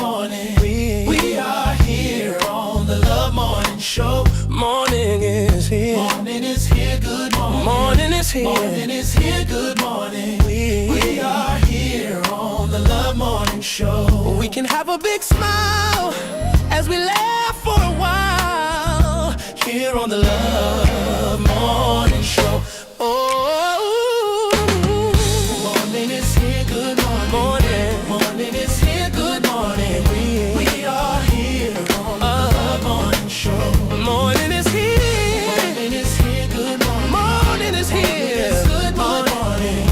morning. We are here on the Love Morning Show. Morning is here. Morning is here. Good morning. Morning is here. Morning is here. Good morning. We are here on the Love Morning Show. We can have a big smile as we laugh for a while Here on the Love Morning Show. Oh, Morning is here. Good morning. Morning is here. Good morning. We are here on the Love Morning Show. morning is here. Morning is here. Good morning. Morning is here. Good morning.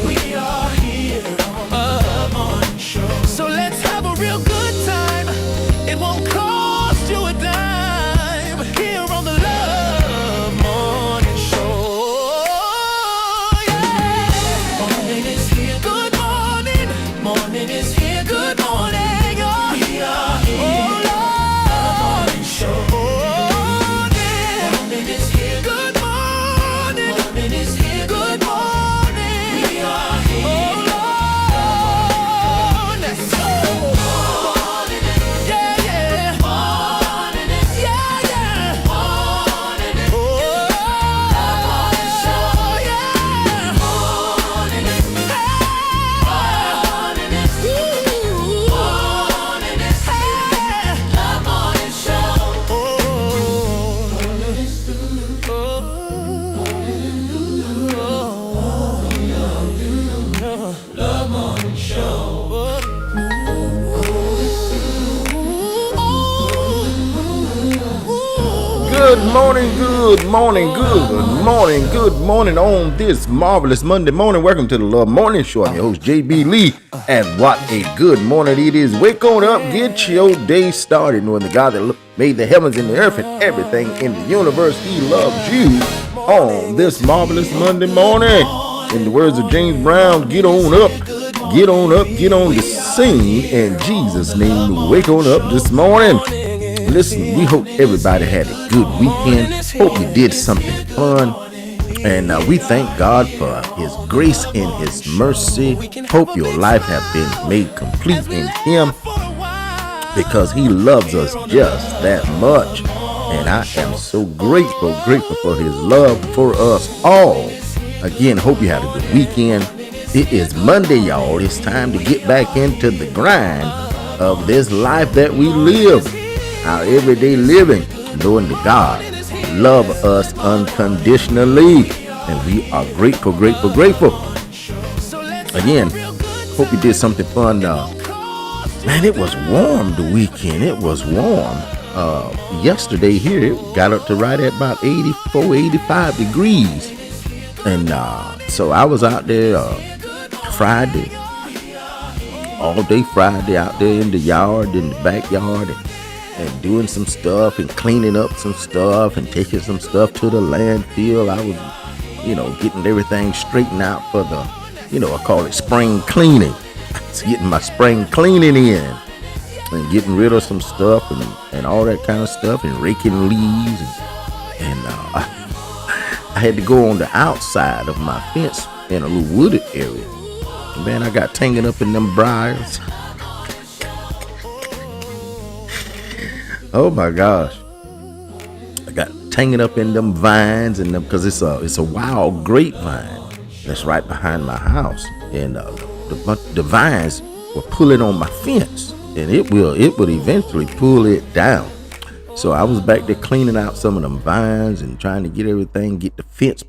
We are here on the Love Morning Show. So let's have a real good time. It won't cost you a dime. Here on the Love Morning Show. Yeah. Morning is here. Good morning. Morning is here. Good morning. We are here. Oh, Lord. Morning Show. Morning. Morning is here. Good morning. Morning is here. Good morning. We are here. Oh, Lord. Let's go. Morning is Yeah, yeah. morning is Yeah, yeah. morning is Oh, yeah. morning is morning is Ooh. morning is Hey. Love Morning Show. Love Morning Show. Good morning, good morning, good morning, good morning on this marvelous Monday morning. Welcome to the Love Morning Show. I'm your host, JB Lee, and what a good morning it is. Wake on up, get your day started, knowing the God that made the heavens and the earth and everything in the universe. He loves you on this marvelous Monday morning. In the words of James Brown, get on up, get on up, get on the scene. In Jesus' name, wake on up this morning. Listen, we hope everybody had a good weekend. Hope you did something fun. And we thank God for His grace and His mercy. Hope your life have been made complete in Him because He loves us just that much. And I am so grateful for His love for us all. Again, hope you had a good weekend. It is Monday, y'all. It's time to get back into the grind of this life that we live. Our everyday living, knowing that God love us unconditionally, and we are grateful. Again, hope you did something fun. Man, it was warm the weekend. It was warm. Yesterday here, it got up to right at about 84, 85 degrees, and so I was out there Friday, all day Friday, out there in the yard, in the backyard, and doing some stuff and cleaning up some stuff and taking some stuff to the landfill. I was, getting everything straightened out for the, I call it spring cleaning. It's getting my spring cleaning in and getting rid of some stuff and all that kind of stuff and raking leaves. And I had to go on the outside of my fence in a little wooded area. And man, I got tangled up in them briars. Oh my gosh. I got tangled up in them vines and them because it's a wild grapevine that's right behind my house. And the vines were pulling on my fence, and it would eventually pull it down. So I was back there cleaning out some of them vines and trying to get the fence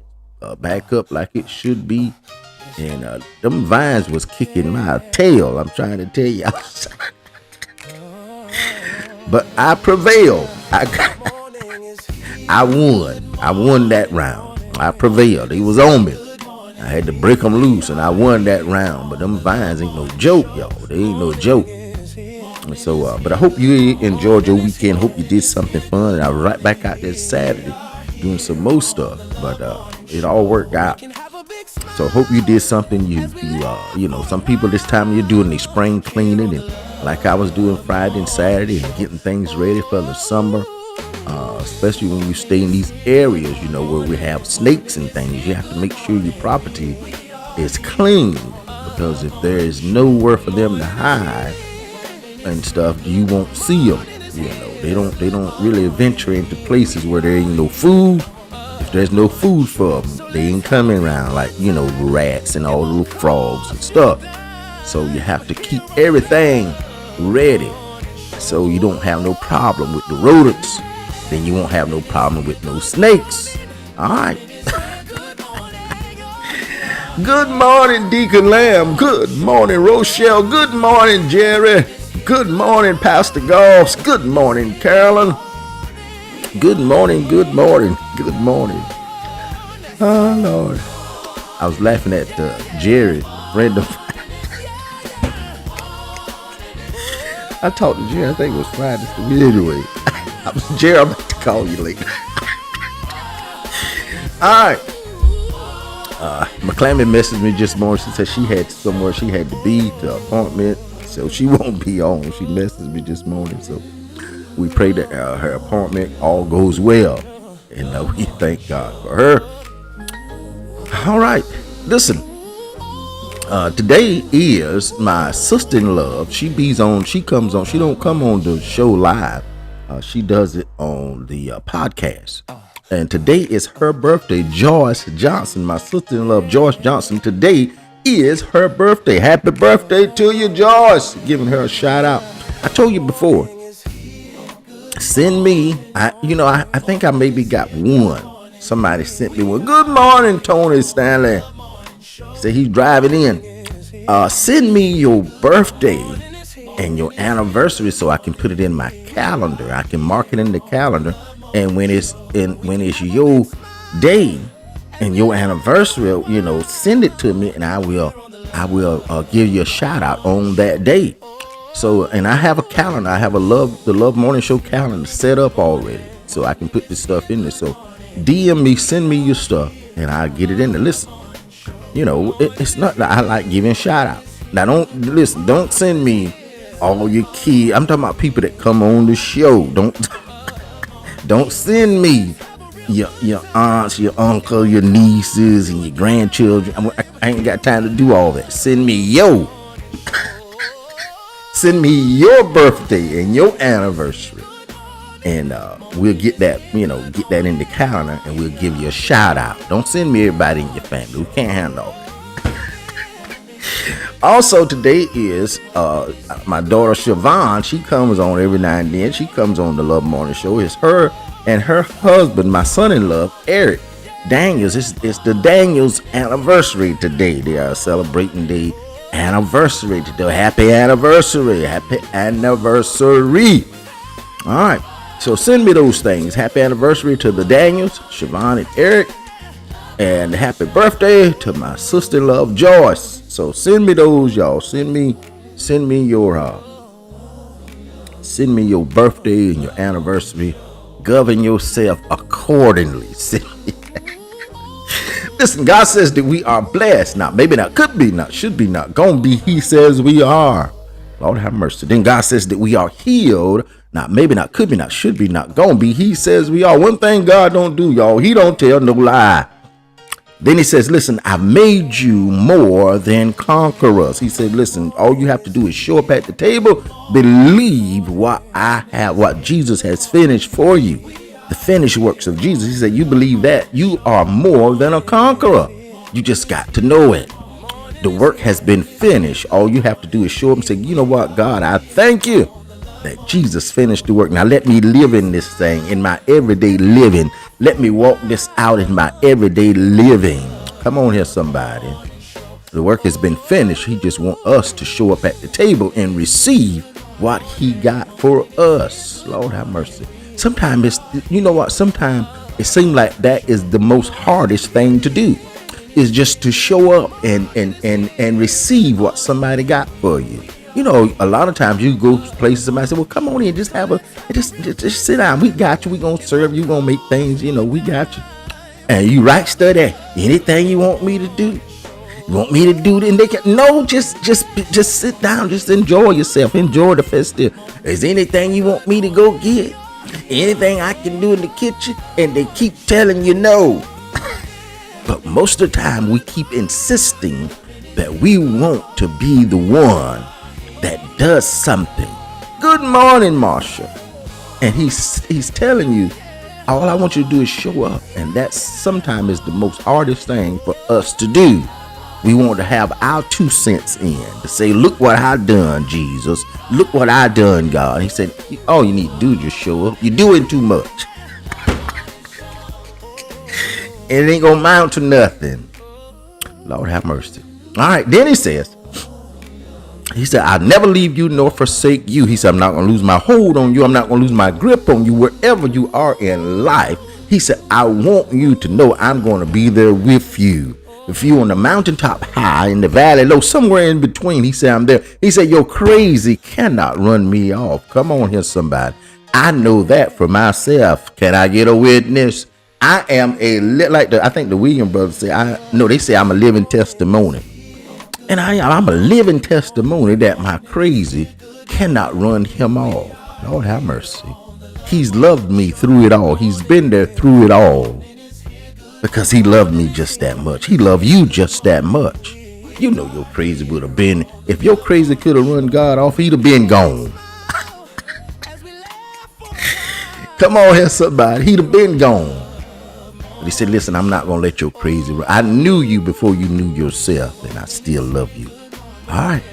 back up like it should be. And them vines was kicking my tail, I'm trying to tell you. But I prevailed. I won that round. I prevailed. He was on me. I had to break them loose, and I won that round. But them vines ain't no joke, y'all. They ain't no joke. And so, but I hope you enjoyed your weekend. Hope you did something fun. And I was right back out there Saturday doing some more stuff. But it all worked out. So hope you did something. Some people this time you're doing the spring cleaning, and like I was doing Friday and Saturday and getting things ready for the summer. Especially when you stay in these areas, where we have snakes and things, you have to make sure your property is clean, because if there is nowhere for them to hide, and stuff, you won't see them. They don't really venture into places where there ain't no food. If there's no food for them, they ain't coming around like, rats and all the little frogs and stuff. So you have to keep everything ready so you don't have no problem with the rodents. Then you won't have no problem with no snakes. All right. Good morning, Deacon Lamb. Good morning, Rochelle. Good morning, Jerry. Good morning, Pastor Goffs. Good morning, Carolyn. Good morning, good morning, good morning. Oh, Lord. I was laughing at Jerry, friend of I talked to Jerry, I think it was Friday. Anyway, Jerry, I'm about to call you later. All right. McClammy messaged me just morning. She said she had somewhere she had to be to an appointment, so she won't be on. She messaged me this morning, so we pray that her appointment all goes well, and we thank God for her. All right, listen. Today is my sister-in-law. She comes on. She don't come on the show live. She does it on the podcast. And today is her birthday, Joyce Johnson, my sister-in-law, Joyce Johnson. Today is her birthday. Happy birthday to you, Joyce. Giving her a shout out. I told you before, send me, I think I maybe got one. Somebody sent me one. Good morning, Tony Stanley. Say he's driving in. Send me your birthday and your anniversary so I can put it in my calendar. I can mark it in the calendar. And when it's your day and your anniversary, send it to me, and I will give you a shout out on that day. So, and I have a calendar. I have the Love Morning Show calendar set up already, so I can put this stuff in there. So, DM me, send me your stuff, and I'll get it in there. Listen, it's not that I like giving shout out. Now, don't send me all your kids. I'm talking about people that come on the show. Don't send me your aunts, your uncle, your nieces, and your grandchildren. I ain't got time to do all that. Send me your birthday and your anniversary, and we'll get that in the calendar, and we'll give you a shout out. Don't send me everybody in your family. We can't handle all that. Also, today is my daughter Siobhan. She comes on every now and then. She comes on the Love Morning Show. It's her and her husband, my son-in-law, Eric Daniels. It's the Daniels anniversary today. They are celebrating the anniversary today. Happy anniversary. Happy anniversary. All right. So send me those things. Happy anniversary to the Daniels, Siobhan and Eric. And happy birthday to my sister-in-law, Joyce. So send me those, y'all. Send me your birthday and your anniversary. Govern yourself accordingly. Listen, God says that we are blessed. Not maybe not, could be not, should be not, gonna be. He says we are. Lord have mercy. Then God says that we are healed. Not maybe not, could be not, should be not, gonna be. He says we are. One thing God don't do, y'all. He don't tell no lie. Then he says, listen, I've made you more than conquerors. He said, listen, all you have to do is show up at the table, believe what Jesus has finished for you, the finished works of Jesus. He said, you believe that, you are more than a conqueror. You just got to know it. The work has been finished. All you have to do is show up and say, you know what, God, I thank you that Jesus finished the work. Now let me live in this thing, in my everyday living. Let me walk this out in my everyday living. Come on here, somebody. The work has been finished. He just wants us to show up at the table and receive what he got for us. Lord have mercy. Sometimes sometimes it seems like that is the most hardest thing to do, is just to show up and receive what somebody got for you. A lot of times you go places, somebody say, well, come on in, just sit down. We got you. We gonna serve you. We gonna make things, we got you. And you right study. Anything you want me to do? You want me to do it? And they can, no, just sit down. Just enjoy yourself. Enjoy the festival. Is anything you want me to go get? Anything I can do in the kitchen? And they keep telling you no. But most of the time we keep insisting that we want to be the one that does something Good morning, Marsha. And he's telling you, all I want you to do is show up. And that sometimes is the most hardest thing for us to do. We want to have our 2 cents in to say, look what I done, Jesus. Look what I done, God. He said, all you need to do is just show up. You're doing too much. It ain't gonna amount to nothing. Lord have mercy. All right, then he said, I'll never leave you nor forsake you. He said, I'm not going to lose my hold on you. I'm not going to lose my grip on you wherever you are in life. He said, I want you to know I'm going to be there with you. If you on the mountaintop high, in the valley low, somewhere in between, he said, I'm there. He said, your crazy cannot run me off. Come on here, somebody. I know that for myself. Can I get a witness? I am I think the Williams brothers say, they say I'm a living testimony. And I'm a living testimony that my crazy cannot run him off. Lord have mercy. He's loved me through it all. He's been there through it all. Because he loved me just that much. He loved you just that much. You know your crazy would have been, if your crazy could have run God off, he'd have been gone. Come on here, somebody. He'd have been gone. But he said, listen, I'm not going to let your crazy run. I knew you before you knew yourself, and I still love you. All right.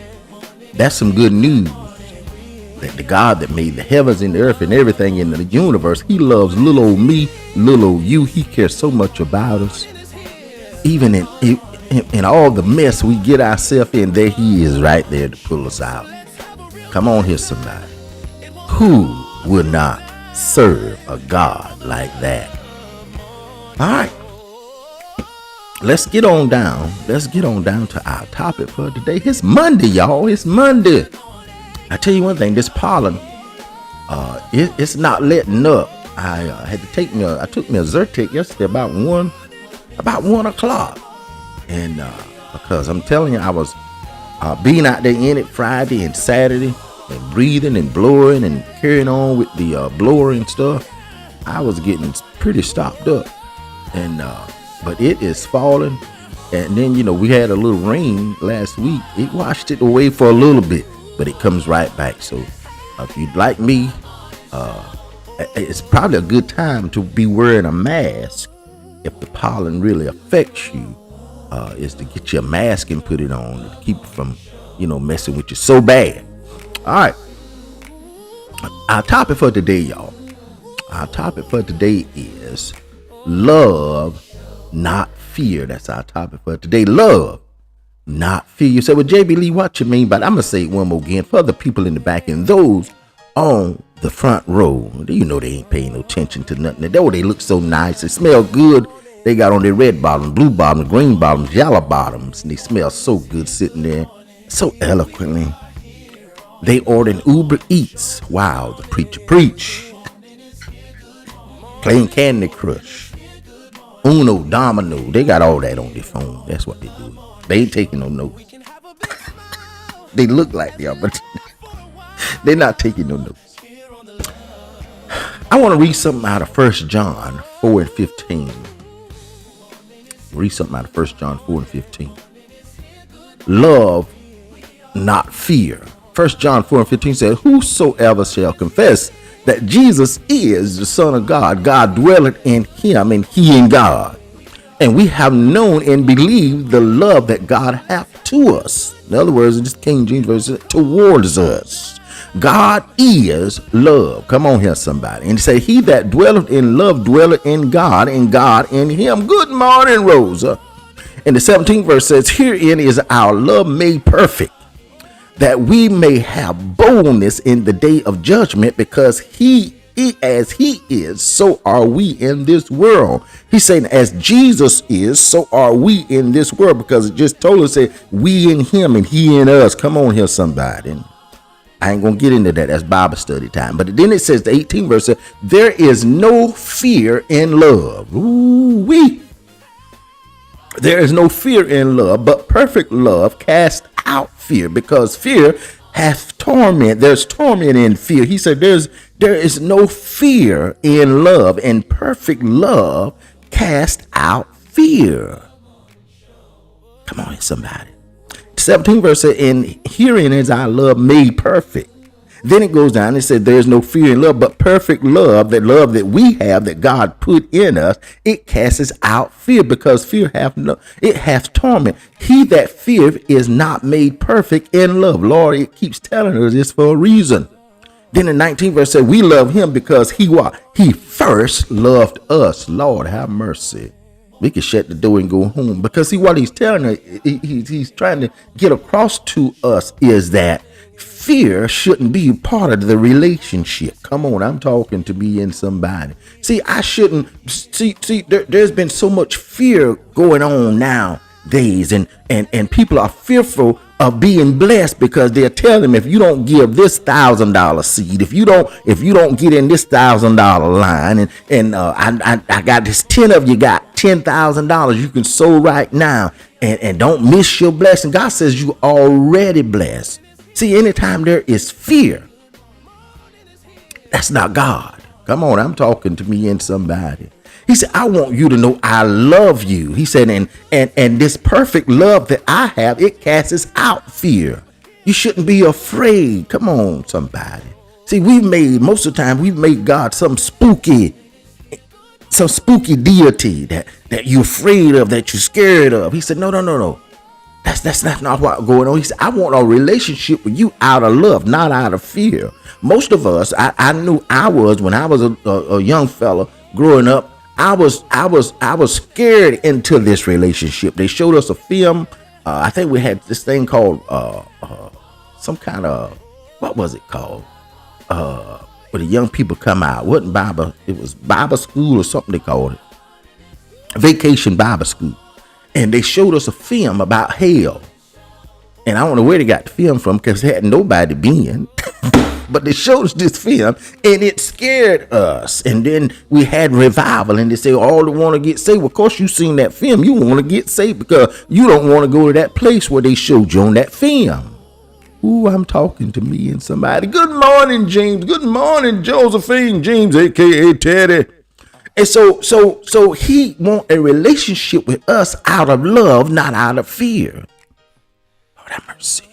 That's some good news. That the God that made the heavens and the earth and everything in the universe, he loves little old me, little old you. He cares so much about us. Even in all the mess we get ourselves in, there he is right there to pull us out. Come on here, somebody. Who would not serve a God like that? All right. Let's get on down. Let's get on down to our topic for today. It's Monday, y'all. It's Monday. I tell you one thing, this pollen, it's not letting up. I took me a Zyrtec yesterday about 1 o'clock. And because I'm telling you, I was being out there in it Friday and Saturday and breathing and blowing and carrying on with the blower and stuff. I was getting pretty stopped up. And but it is falling. And then, we had a little rain last week. It washed it away for a little bit, but it comes right back. So if you'd like me, it's probably a good time to be wearing a mask. If the pollen really affects you, is to get your mask and put it on to keep it from, messing with you so bad. All right. Our topic for today, y'all. Our topic for today is love, not fear. That's our topic for today. Love, not fear. You say, well, JB Lee, what you mean by that? I'm going to say it one more again for the people in the back and those on the front row. They ain't paying no attention to nothing. They look so nice. They smell good. They got on their red bottoms, blue bottoms, green bottoms, yellow bottoms, and they smell so good sitting there so eloquently. They ordered Uber Eats. Wow, the preacher preach. Playing Candy Crush, Uno, Domino. They got all that on their phone. That's what they do. They ain't taking no notes. They look like they are, but they're not taking no notes. I want to read something out of 1 John 4 and 15. Read something out of 1 John 4 and 15. Love, not fear. 1 John 4 and 15 says, whosoever shall confess that Jesus is the Son of God, God dwelleth in him, and he in God. And we have known and believed the love that God hath to us. In other words, this King James version, towards us. God is love. Come on here, somebody. And say, he that dwelleth in love dwelleth in God, and God in him. Good morning, Rosa. And the 17th verse says, herein is our love made perfect, that we may have boldness in the day of judgment, because he as he is, so are we in this world. He's saying as Jesus is, so are we in this world, because it just told us that we in him and he in us. Come on here, somebody. I ain't gonna get into that. That's Bible study time. But then it says, the 18th verse says, there is no fear in love. Ooh-wee. There is no fear in love, but perfect love casts out fear, because fear hath torment. There's torment in fear. He said there is no fear in love, and perfect love cast out fear. Come on, somebody. 17th verse said, and herein is our love made perfect, Then it goes down and said, there's no fear in love, but perfect love that we have, that God put in us, it casts out fear, because fear hath torment. He that feareth is not made perfect in love. Lord, it keeps telling us this for a reason. Then in 19th verse said, we love him because he what? He first loved us. Lord, have mercy. We can shut the door and go home, because see what he's telling us, he's trying to get across to us is that fear shouldn't be part of the relationship. Come on, I'm talking to me and somebody. See, I shouldn't there's been so much fear going on nowadays, and people are fearful of being blessed, because they're telling them, if you don't give this $1,000 seed, if you don't get in this $1,000 line, and I got this 10 of you got $10,000 you can sow right now, and don't miss your blessing. God says you already blessed. See, anytime there is fear, that's not God. Come on, I'm talking to me and somebody. He said, I want you to know I love you. He said, and this perfect love that I have, it casts out fear. You shouldn't be afraid. Come on, somebody. See, most of the time, we've made God some spooky deity that you're afraid of, that you're scared of. He said, no. That's not what's going on. He said, I want a relationship with you out of love, not out of fear. Most of us, I knew when I was a young fella growing up, I was scared into this relationship. They showed us a film. I think we had this thing called some kind of, what was it called? Where the young people come out. It wasn't Bible. It was Bible school or something they called it. Vacation Bible School. And they showed us a film about hell. And I don't know where they got the film from, because it had nobody been. But they showed us this film, and it scared us. And then we had revival, and they say, all that want to get saved. Well, of course, you seen that film. You want to get saved because you don't want to go to that place where they showed you on that film. Ooh, I'm talking to me and somebody. Good morning, James. Good morning, Josephine. James, a.k.a. Teddy. And so he want a relationship with us out of love, not out of fear. Lord have mercy.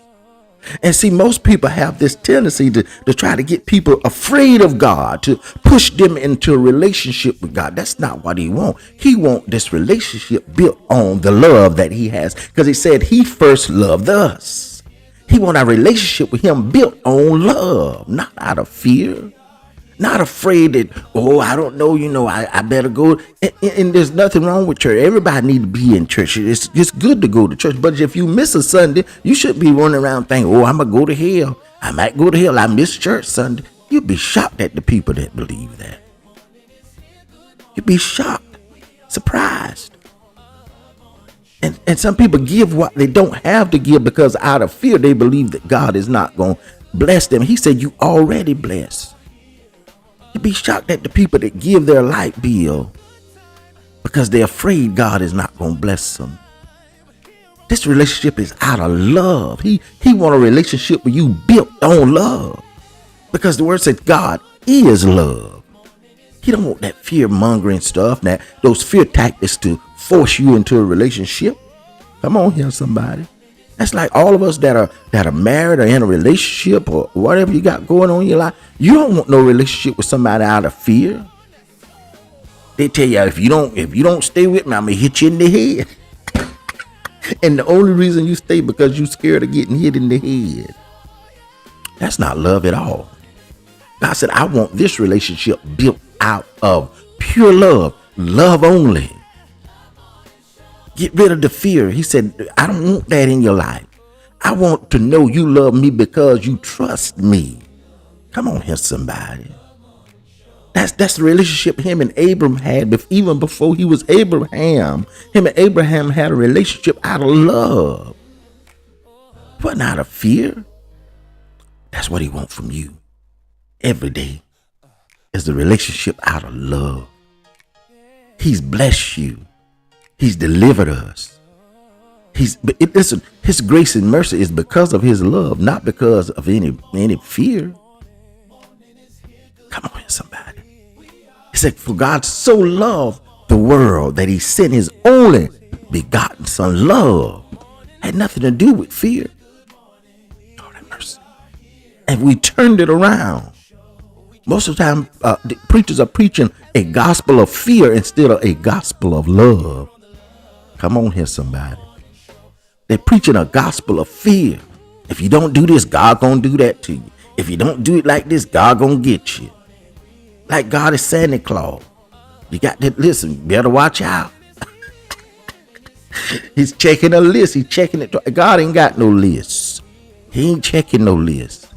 And see, most people have this tendency to try to get people afraid of God, to push them into a relationship with God. That's not what he wants. He wants this relationship built on the love that he has, because he said he first loved us. He wants a relationship with him built on love, not out of fear. Not afraid that, I don't know, I better go. And there's nothing wrong with church. Everybody need to be in church. It's good to go to church. But if you miss a Sunday, you shouldn't be running around thinking, I'm going to go to hell. I might go to hell. I miss church Sunday. You'd be shocked at the people that believe that. You'd be shocked, surprised. And some people give what they don't have to give, because out of fear, they believe that God is not going to bless them. He said, you already blessed. You'd be shocked at the people that give their light bill because they're afraid God is not going to bless them. This relationship is out of love. He want a relationship with you built on love, because the word says God is love. He don't want that fear mongering stuff, those fear tactics to force you into a relationship. Come on here, somebody. That's like all of us that are married or in a relationship or whatever you got going on in your life. You don't want no relationship with somebody out of fear. They tell you, if you don't stay with me, I'm gonna hit you in the head. And the only reason you stay because you scared of getting hit in the head. That's not love at all. God said, I want this relationship built out of pure love, love only. Get rid of the fear. He said, I don't want that in your life. I want to know you love me because you trust me. Come on here, somebody. That's the relationship him and Abram had, but even before he was Abraham. Him and Abraham had a relationship out of love. But not out of fear. That's what he wants from you every day, is the relationship out of love. He's blessed you. He's delivered us. Listen, his grace and mercy is because of his love, not because of any fear. Come on, somebody. He said, for God so loved the world that he sent his only begotten son. Love had nothing to do with fear. Lord have mercy. and we turned it around. Most of the time, the preachers are preaching a gospel of fear instead of a gospel of love. Come on here, somebody. They're preaching a gospel of fear. If you don't do this, God gonna do that to you. If you don't do it like this, God gonna get you. Like God is Santa Claus. You got to listen, better watch out. He's checking a list. He's checking it. God ain't got no list. He ain't checking no list.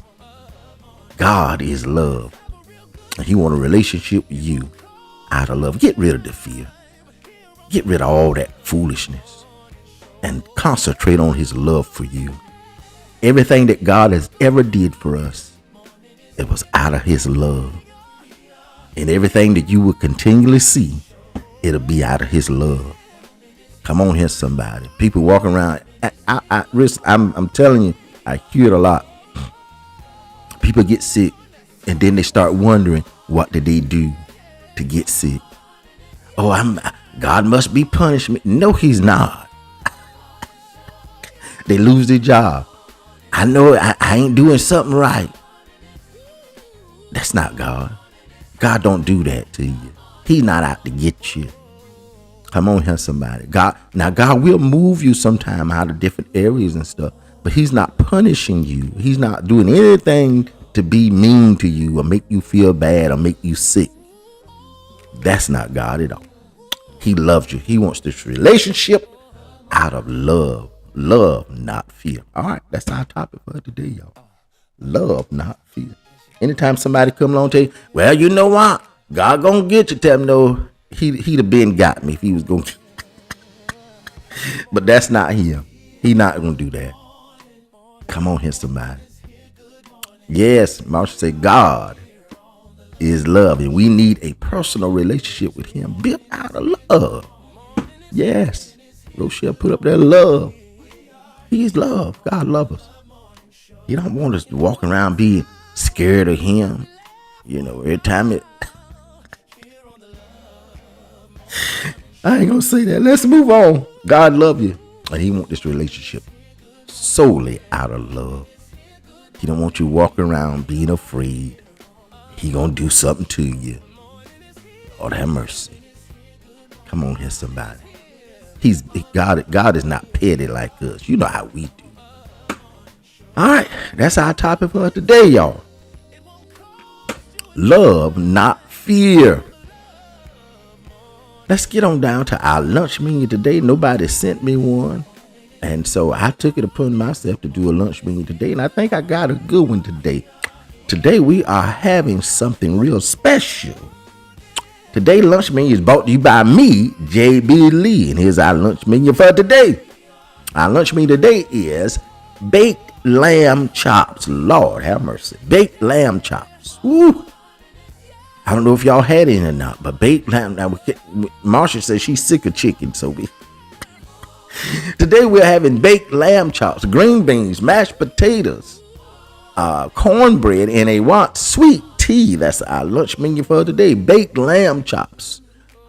God is love. And he want a relationship with you out of love. Get rid of the fear. Get rid of all that foolishness and concentrate on his love for you. Everything that God has ever did for us, it was out of his love. And everything that you will continually see, it'll be out of his love. Come on here, somebody. People walking around. I'm telling you, I hear it a lot. People get sick, and then they start wondering, what did they do to get sick? Oh, God must be punishing me. No, he's not. They lose their job. I know I ain't doing something right. That's not God. God don't do that to you. He's not out to get you. Come on here, somebody. God will move you sometime out of different areas and stuff, but he's not punishing you. He's not doing anything to be mean to you or make you feel bad or make you sick. That's not God at all. He loves you. He wants this relationship out of love. Love, not fear. All right, that's our topic for today, y'all. Love, not fear. Anytime somebody come along and tell you, well, you know what? God gonna get you. Tell him, no, he'd have been got me if he was going to. But that's not him. He not gonna do that. Come on here, somebody. Yes, Marsha said God is love, and we need a personal relationship with him built out of love. Yes, Rochelle put up that love. He's love. God loves us. He don't want us to walk around being scared of him. You know, every time I ain't gonna say that. Let's move on. God love you, and he want this relationship solely out of love. He don't want you walking around being afraid he gonna do something to you. Lord have mercy. Come on here, somebody. God is not petty like us. You know how we do. All right, that's our topic for today, y'all. Love, not fear. Let's get on down to our lunch menu today. Nobody sent me one, and so I took it upon myself to do a lunch menu today, and I think I got a good one today. Today we are having something real special. Today lunch menu is brought to you by me, JB Lee, and here's our lunch menu for today. Our lunch menu today is baked lamb chops. Lord have mercy. Baked lamb chops. Woo. I don't know if y'all had any or not, but baked lamb. Now, Marsha says she's sick of chicken, so today we're having baked lamb chops, green beans, mashed potatoes, cornbread, and a sweet tea. That's our lunch menu for today. Baked lamb chops.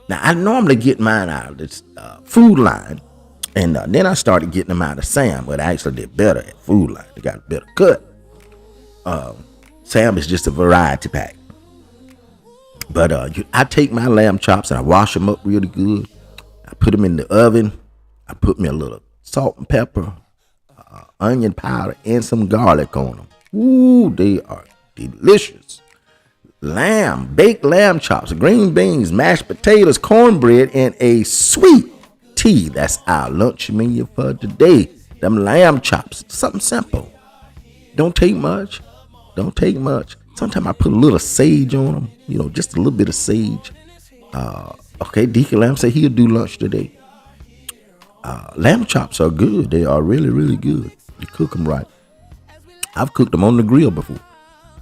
Now, I normally get mine out of this Food Line, and then I started getting them out of Sam, but I actually did better at Food Line. They got a better cut. Sam is just a variety pack. But I take my lamb chops and I wash them up really good. I put them in the oven. I put me a little salt and pepper, onion powder, and some garlic on them. Ooh, they are delicious. Baked lamb chops, green beans, mashed potatoes, cornbread, and a sweet tea. That's our lunch menu for today. Them lamb chops, something simple. Don't take much. Sometimes I put a little sage on them, just a little bit of sage. Okay, Deacon Lamb said he'll do lunch today. Lamb chops are good. They are really, really good. You cook them right. I've cooked them on the grill before.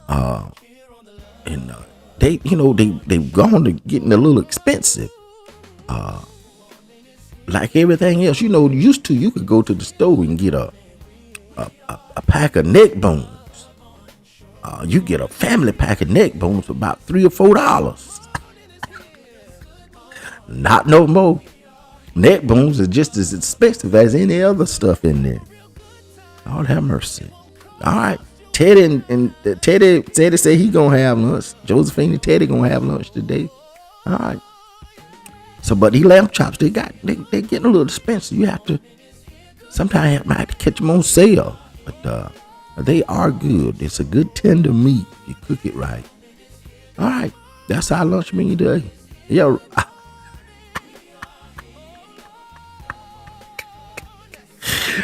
And they've gone to getting a little expensive. Like everything else, used to, you could go to the store and get a pack of neck bones. You get a family pack of neck bones for about $3 or $4. Not no more. Neck bones are just as expensive as any other stuff in there. Lord have mercy. All right. Teddy said he gonna have lunch. Josephine and Teddy gonna have lunch today. All right. So, but these lamb chops, they're getting a little expensive. You have to, sometimes you might have to catch them on sale. But they are good. It's a good tender meat. You cook it right. All right. That's our lunch menu today. Yo.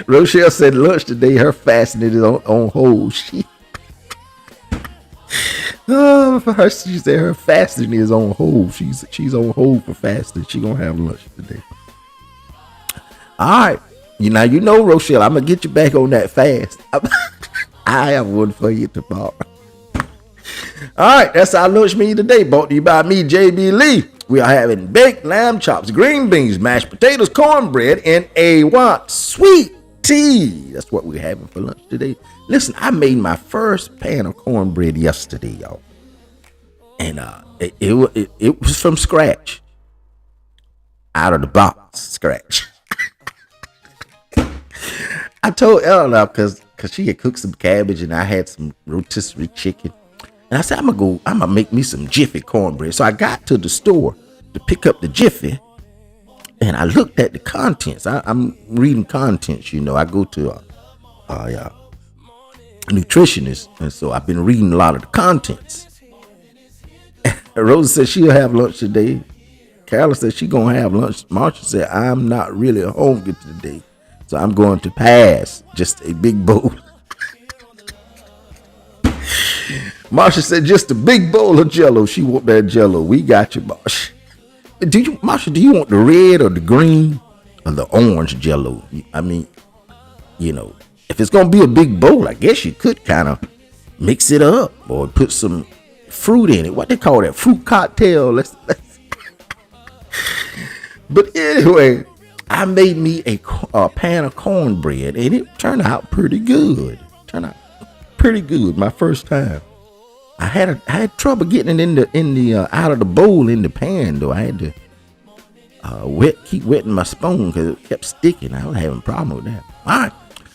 Rochelle said lunch today, her fasting is on hold. She said her fasting is on hold. She's on hold for fasting. She gonna have lunch today. All right. You know, Rochelle, I'm gonna get you back on that fast. I have one for you tomorrow. All right, that's our lunch menu today. Brought to you by me, JB Lee. We are having baked lamb chops, green beans, mashed potatoes, cornbread, and a what? Sweet tea. That's what we're having for lunch today. Listen, I made my first pan of cornbread yesterday, y'all. And it was from scratch. Out of the box, scratch. I told Ella because she had cooked some cabbage and I had some rotisserie chicken. And I said, I'm gonna make me some Jiffy cornbread. So I got to the store to pick up the Jiffy. And I looked at the contents. I'm reading contents, you know. I go to a nutritionist, and so I've been reading a lot of the contents. Rosa said she'll have lunch today. Carla said she's gonna have lunch. Marsha said I'm not really hungry today, so I'm going to pass just a big bowl. Marsha said just a big bowl of Jell-O. She want that Jell-O. We got you, Marsha. Marsha, do you want the red or the green or the orange Jell-O? I mean, you know, if it's gonna be a big bowl, I guess you could kind of mix it up or put some fruit in it. What they call that? Fruit cocktail. Let's. But anyway, I made me a pan of cornbread and it turned out pretty good. My first time. I had trouble getting it in the out of the bowl in the pan though. I had to keep wetting my spoon because it kept sticking. I was having a problem with that. All right,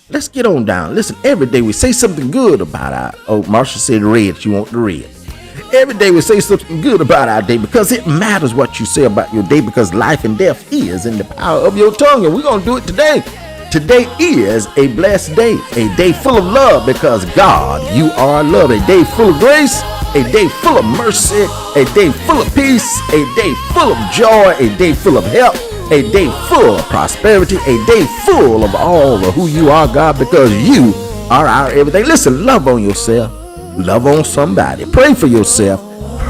let's get on down. Listen, every day we say something good about our. Marsha said red. She want the red. Every day we say something good about our day because it matters what you say about your day because life and death is in the power of your tongue, and we're gonna do it today. Today is a blessed day, a day full of love because God, you are love. A day full of grace, a day full of mercy, a day full of peace, a day full of joy, a day full of help, a day full of prosperity, a day full of all of who you are, God, because you are our everything. Listen, love on yourself, love on somebody, pray for yourself.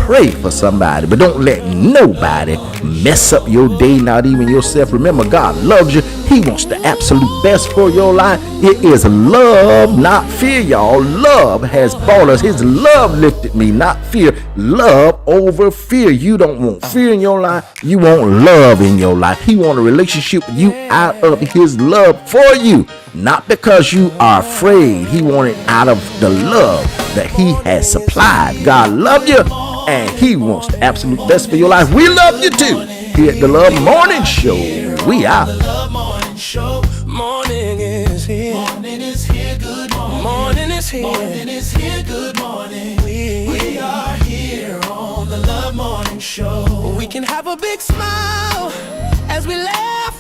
Pray for somebody, but don't let nobody mess up your day, not even yourself. Remember, God loves you. He wants the absolute best for your life. It is love, not fear, y'all. Love has brought us. His love lifted me, not fear. Love over fear. You don't want fear in your life. You want love in your life. He wants a relationship with you out of his love for you, not because you are afraid. He wanted out of the love that he has supplied. God loves you. And he wants the absolute best for your life. We love you too. Here at the Love Morning Show, we are. Love Morning Show. Morning is here. Morning is here. Good morning. Morning is here. Morning is here. Good morning. We are here on the Love Morning Show. We can have a big smile as we laugh